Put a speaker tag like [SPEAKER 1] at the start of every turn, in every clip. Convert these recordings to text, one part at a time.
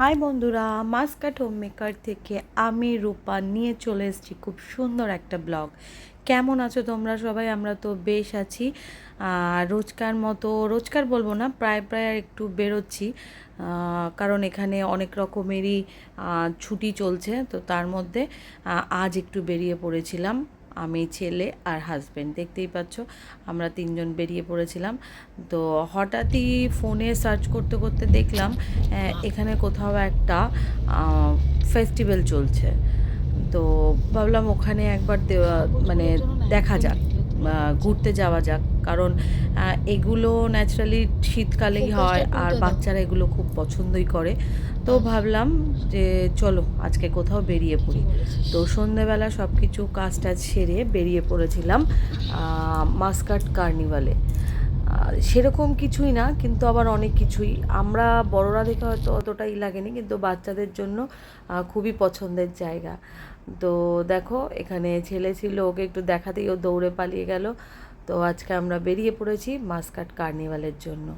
[SPEAKER 1] High বন্ধুরা, Muscat home maker থেকে আমি রূপা নিয়ে চলে এসেছি খুব সুন্দর একটা ব্লগ। কেমন আছো তোমরা সবাই? আমরা তো বেশ আছি। রোজকার মতো, রোজকার বলবো না, প্রায় প্রায় আর একটু বেরোচ্ছি, কারণ এখানে অনেক রকমেরই ছুটি চলছে। তো তার মধ্যে আজ একটু বেরিয়ে পড়েছিলাম, আমি, ছেলে আর হাজব্যান্ড। দেখতেই পাচ্ছ আমরা তিনজন বেরিয়ে পড়েছিলাম। তো হঠাৎই ফোনে সার্চ করতে করতে দেখলাম এখানে কোথাও একটা ফেস্টিভ্যাল চলছে। তো ভাবলাম ওখানে একবার মানে দেখা যাক, ঘুরতে যাওয়া যাক, কারণ এগুলো ন্যাচারালি শীতকালেই হয় আর বাচ্চারা এগুলো খুব পছন্দই করে। তো ভাবলাম যে চলো আজকে কোথাও বেরিয়ে পড়ি। তো সন্ধেবেলা সব কিছু কাজ টাজ সেরে বেরিয়ে পড়েছিলাম মাস্কাট কার্নিভালে। সেরকম কিছুই না, কিন্তু আবার অনেক কিছুই। আমরা বড়রা দেখে হয়তো অতটাই লাগেনি, কিন্তু বাচ্চাদের জন্য খুবই পছন্দের জায়গা। তো দেখো এখানে ছেলে ছিল, ওকে একটু দেখাতেই ও দৌড়ে পালিয়ে গেল। তো আজকে আমরা বেরিয়ে পড়েছি মাস্কাট কার্নিভালের জন্য।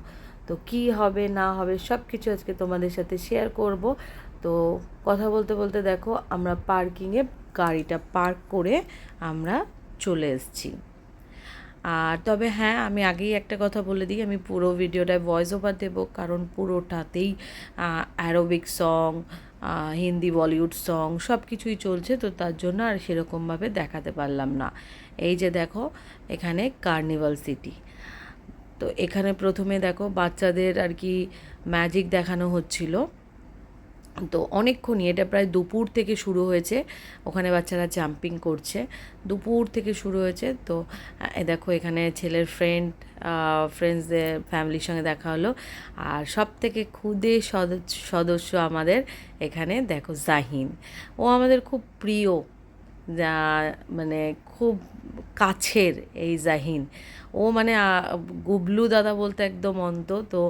[SPEAKER 1] তো কি হবে না হবে সব কিছু আজকে তোমাদের সাথে শেয়ার করব। তো কথা বলতে বলতে দেখো আমরা পার্কিংয়ে গাড়িটা পার্ক করে আমরা চলে এসেছি। আর তবে হ্যাঁ, আমি আগেই একটা কথা বলে দিই, আমি পুরো ভিডিওটায় ভয়েস ওভার দেবো, কারণ পুরোটাতেই aerobic song, Hindi Bollywood song সব কিছুই চলছে। তো তার জন্য আর সেরকমভাবে দেখাতে পারলাম না। এই যে দেখো এখানে কার্নিভাল সিটি। তো এখানে প্রথমে দেখো বাচ্চাদের আর কি ম্যাজিক দেখানো হচ্ছিল। তো অনেকক্ষণই, এটা প্রায় দুপুর থেকে শুরু হয়েছে। ওখানে বাচ্চারা জাম্পিং করছে, দুপুর থেকে শুরু হয়েছে। তো দেখো এখানে ছেলের ফ্রেন্ডসদের ফ্যামিলির সঙ্গে দেখা হলো। আর সব থেকে ক্ষুদে সদস্য আমাদের এখানে দেখো জাহিন। ও আমাদের খুব প্রিয়, যা মানে খুব কাছের এই জাহিন। ও মানে গুবলু দাদা বলতে একদম অন্ত। তো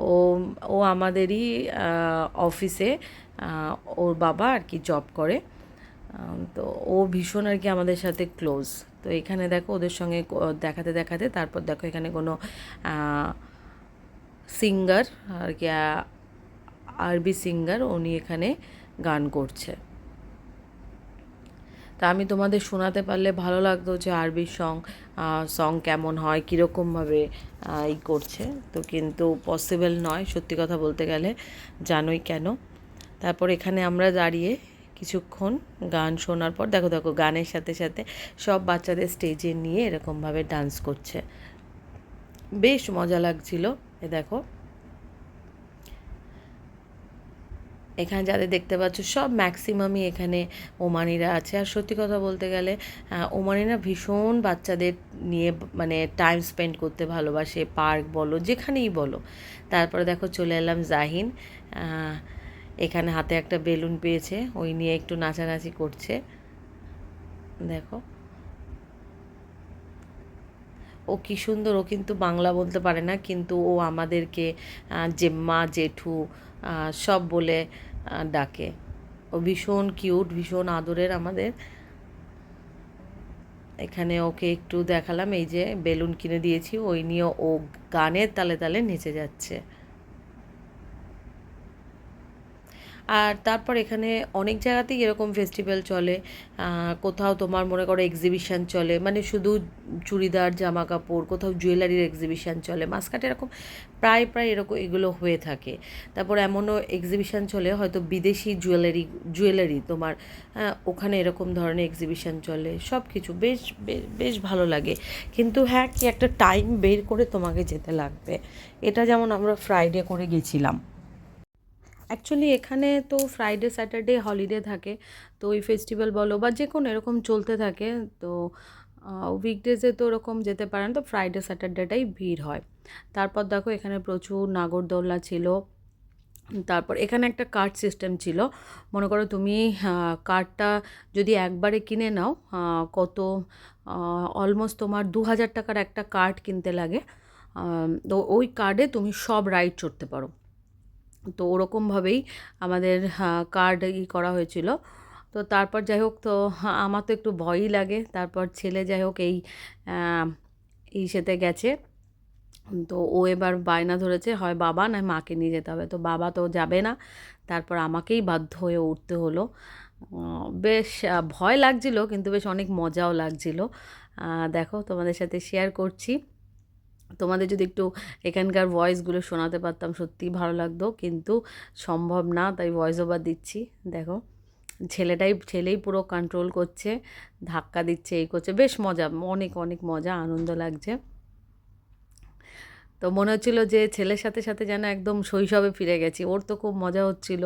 [SPEAKER 1] ও ও আমাদেরই অফিসে, ওর বাবা আর কি জব করে। তো ও ভীষণ আর কি আমাদের সাথে ক্লোজ। তো এখানে দেখো ওদের সঙ্গে দেখাতে দেখাতে তারপর দেখো এখানে কোনো সিঙ্গার আর কি, আরবি সিঙ্গার, উনি এখানে গান করছে। তা আমি তোমাদের শোনাতে পারলে ভালো লাগতো যে আরবি সং কেমন হয়, কীরকমভাবে করছে। তো কিন্তু পসিবল নয় সত্যি কথা বলতে গেলে, জানোই কেন। তারপর এখানে আমরা দাঁড়িয়ে কিছুক্ষণ গান শোনার পর দেখো দেখো গানের সাথে সাথে সব বাচ্চাদের স্টেজে নিয়ে এরকমভাবে ডান্স করছে, বেশ মজা লাগছিল। এ দেখো এখানে যাদের দেখতে পাচ্ছ সব ম্যাক্সিমামই এখানে ওমানিরা আছে। আর সত্যি কথা বলতে গেলে ওমানিরা ভীষণ বাচ্চাদের নিয়ে মানে টাইম স্পেন্ড করতে ভালোবাসে, পার্ক বলো যেখানেই বলো। তারপরে দেখো চলে এলাম জাহিন, এখানে হাতে একটা বেলুন পেয়েছে, ওই নিয়ে একটু নাচানাচি করছে। দেখো ও কী সুন্দর, ও কিন্তু বাংলা বলতে পারে না, কিন্তু ও আমাদেরকে জেম্মা জেঠু সব বলে ডাকে। ও ভীষণ কিউট, ভীষণ আদরের আমাদের। এখানে ওকে একটু দেখালাম, এই যে বেলুন কিনে দিয়েছি, ওই নিয়ে ও গানের তালে তালে নেচে যাচ্ছে। আর তারপর এখানে অনেক জায়গাতেই এরকম ফেস্টিভ্যাল চলে। কোথাও তোমার মনে করো এক্সিবিশান চলে, মানে শুধু চুড়িদার জামা কাপড়, কোথাও জুয়েলারির এক্সিবিশান চলে। মাসকাটে এরকম প্রায় প্রায় এরকম এগুলো হয়ে থাকে। তারপর এমনও এক্সিবিশান চলে হয়তো বিদেশি জুয়েলারি তোমার, ওখানে এরকম ধরনের এক্সিবিশান চলে। সব কিছু বেশ বেশ ভালো লাগে। কিন্তু হ্যাঁ, কি একটা টাইম বের করে তোমাকে যেতে লাগবে। এটা যেমন আমরা ফ্রাইডে করে গেছিলাম। অ্যাকচুয়ালি এখানে তো ফ্রাইডে স্যাটারডে হলিডে থাকে। তো ওই ফেস্টিভ্যাল বলো বা যে কোনো এরকম চলতে থাকে। তো উইকডেজে তো ওরকম যেতে পারেন, তো ফ্রাইডে স্যাটারডেটাই ভিড় হয়। তারপর দেখো এখানে প্রচুর নাগরদোলনা ছিল। তারপর এখানে একটা কার্ড সিস্টেম ছিল। মনে করো তুমি কার্ডটা যদি একবারে কিনে নাও, কত অলমোস্ট তোমার 2000 টাকার একটা কার্ড কিনতে লাগে। তো ওই কার্ডে তুমি সব রাইড চড়তে পারো। তো ওরকমভাবেই আমাদের কার্ড করা হয়েছিল। তো তারপর যাই হোক, তো আমার তো একটু ভয়ই লাগে। তারপর ছেলে যাই হোক এই ইসেতে গেছে, তো ও এবার বায়না ধরেছে হয় বাবা না মাকে নিয়ে যেতে হবে, তো বাবা তো যাবে না, তারপর আমাকেই বাধ্য হয়ে উঠতে হলো। বেশ ভয় লাগছিল কিন্তু বেশ অনেক মজাও লাগছিল। দেখো তোমাদের সাথে শেয়ার করছি, তোমাদের যদি একটু এখানকার ভয়েসগুলো শোনাতে পারতাম সত্যিই ভালো লাগতো, কিন্তু সম্ভব না, তাই ভয়েস ওভার দিচ্ছি। দেখো ছেলেই পুরো কন্ট্রোল করছে, ধাক্কা দিচ্ছে, এই করছে, বেশ মজা, অনেক অনেক মজা, আনন্দ লাগছে। তো মনে হচ্ছিল যে ছেলের সাথে সাথে যেন একদম শৈশবে ফিরে গেছি, ওর তো খুব মজা হচ্ছিল,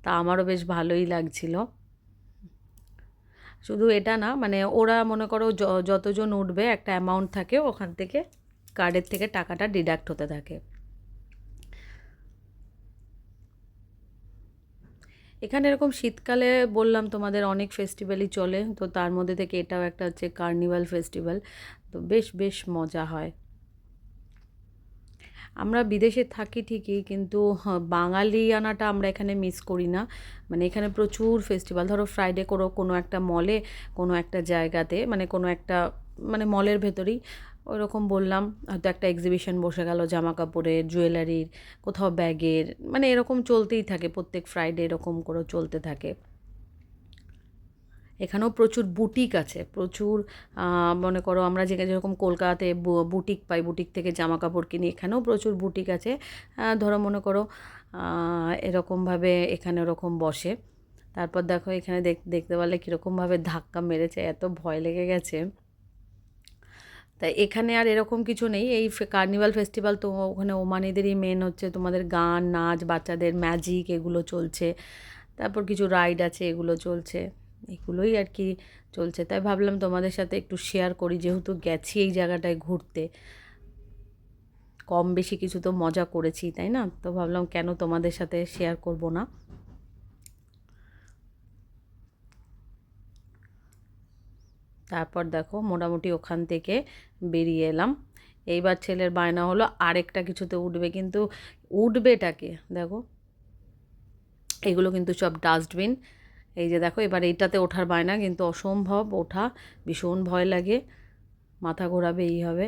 [SPEAKER 1] তা আমারও বেশ ভালোই লাগছিল। শুধু এটা না, মানে ওরা মনে করো যতজন উঠবে একটা অ্যামাউন্ট থাকে, ওখান থেকে কার্ডের থেকে টাকাটা ডিডাক্ট হতে থাকে। এখানে এরকম শীতকালে বললাম তোমাদের অনেক ফেস্টিভ্যালই চলে, তো তার মধ্যে থেকে এটাও একটা হচ্ছে কার্নিভাল ফেস্টিভ্যাল, তো বেশ বেশ মজা হয়। আমরা বিদেশে থাকি ঠিকই, কিন্তু বাঙালিয়ানাটা আমরা এখানে মিস করি না। মানে এখানে প্রচুর ফেস্টিভ্যাল, ধরো ফ্রাইডে কোনো একটা মলে, কোনো একটা জায়গাতে, মানে কোনো একটা, মানে মলের ভেতরেই ওইরকম বললাম, হয়তো একটা এক্সিবিশন বসে গেল জামা কাপড়ের, জুয়েলারির, কোথাও ব্যাগের, মানে এরকম চলতেই থাকে, প্রত্যেক ফ্রাইডে এরকম করে চলতে থাকে। এখানেও প্রচুর বুটিক আছে, প্রচুর, মনে করো আমরা যেরকম কলকাতাতে বুটিক পাই, বুটিক থেকে জামা কাপড় কিনি, এখানেও প্রচুর বুটিক আছে। ধরো মনে করো এরকমভাবে এখানে ওরকম বসে। তারপর দেখো এখানে দেখতে পারলে কীরকমভাবে ধাক্কা মেরেছে, এত ভয় লেগে গেছে। তাই এখানে আর এরকম কিছু নেই, এই কার্নিভাল ফেস্টিভ্যাল তো ওখানে ওমানিদেরই মেন হচ্ছে, তোমাদের গান নাচ, বাচ্চাদের ম্যাজিক এগুলো চলছে, তারপর কিছু রাইড আছে এগুলো চলছে, এগুলোই আর কি চলছে। তাই ভাবলাম তোমাদের সাথে একটু শেয়ার করি, যেহেতু গেছি এই জায়গাটায় ঘুরতে, কম বেশি কিছু তো মজা করেছি, তাই না? তো ভাবলাম কেন তোমাদের সাথে শেয়ার করব না। তারপর দেখো মোটামুটি ওখান থেকে বেরিয়ে এলাম। এইবার ছেলের বায়না হলো আরেকটা কিছুতে উঠবে, কিন্তু উঠবেটাকে দেখো, এগুলো কিন্তু সব ডাস্টবিন। এই যে দেখো এবার এইটাতে ওঠার বায়না, কিন্তু অসম্ভব ওঠা, ভীষণ ভয় লাগে, মাথা ঘোরাবে এই হবে।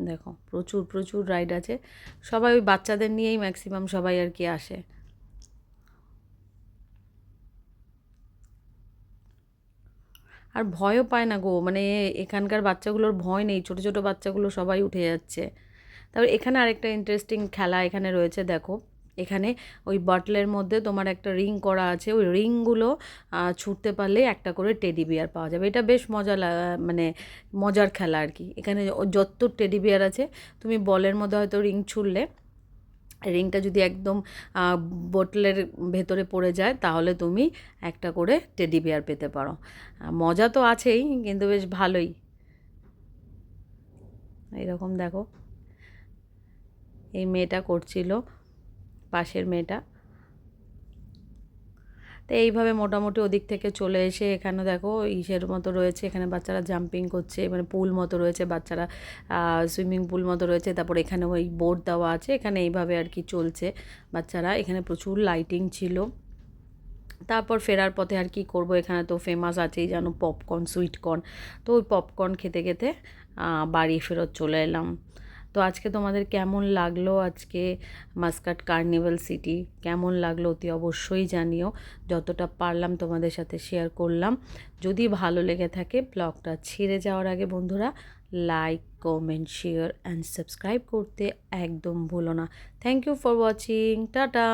[SPEAKER 1] দেখো প্রচুর প্রচুর রাইড আছে, সবাই ওই বাচ্চাদের নিয়েই ম্যাক্সিমাম সবাই আর কি আসে। আর ভয়ও পায় না গো, মানে এখানকার বাচ্চাগুলোর ভয় নেই, ছোটো ছোটো বাচ্চাগুলো সবাই উঠে যাচ্ছে। তারপর এখানে আরেকটা ইন্টারেস্টিং খেলা এখানে রয়েছে, দেখো এখানে ওই বটলের মধ্যে তোমার একটা রিং করা আছে, ওই রিংগুলো ছুটতে পারলে একটা করে টেডি বিয়ার পাওয়া যাবে। এটা বেশ মানে মজার খেলা আর কি। এখানে যত টেডি বিয়ার আছে, তুমি বলের মধ্যে হয়তো রিং ছুড়লে, রিংটা যদি একদম বোতলের ভেতরে পড়ে যায়, তাহলে তুমি একটা করে টেডি বিয়ার পেতে পারো। মজা তো আছেই, কিন্তু বেশ ভালোই। এরকম দেখো এই মেয়েটা করছিল, পাশের মেয়েটা। তো এইভাবে মোটামুটি ওদিক থেকে চলে এসে এখানে দেখো ইসের মতো রয়েছে, এখানে বাচ্চারা জাম্পিং করছে, মানে পুল মতো রয়েছে, বাচ্চারা সুইমিং পুল মতো রয়েছে। তারপর এখানে ওই বোর্ড দেওয়া আছে, এখানে এইভাবে আর কি চলছে বাচ্চারা। এখানে প্রচুর লাইটিং ছিল। তারপর ফেরার পথে আর কি করব, এখানে তো ফেমাস আছেই জানো পপকর্ন, সুইটকর্ন, তো ওই পপকর্ন খেতে খেতে বাড়ি ফেরত চলে এলাম। তো আজকে তোমাদের কেমন লাগলো, আজকে মাস্কাট কার্নিভাল সিটি কেমন লাগলো অতি অবশ্যই জানিও। যতটা পারলাম তোমাদের সাথে শেয়ার করলাম। যদি ভালো লেগে থাকে ব্লগটা ছেড়ে যাওয়ার আগে বন্ধুরা like, comment, share and subscribe করতে একদম ভুলো না। Thank you for watching, tata.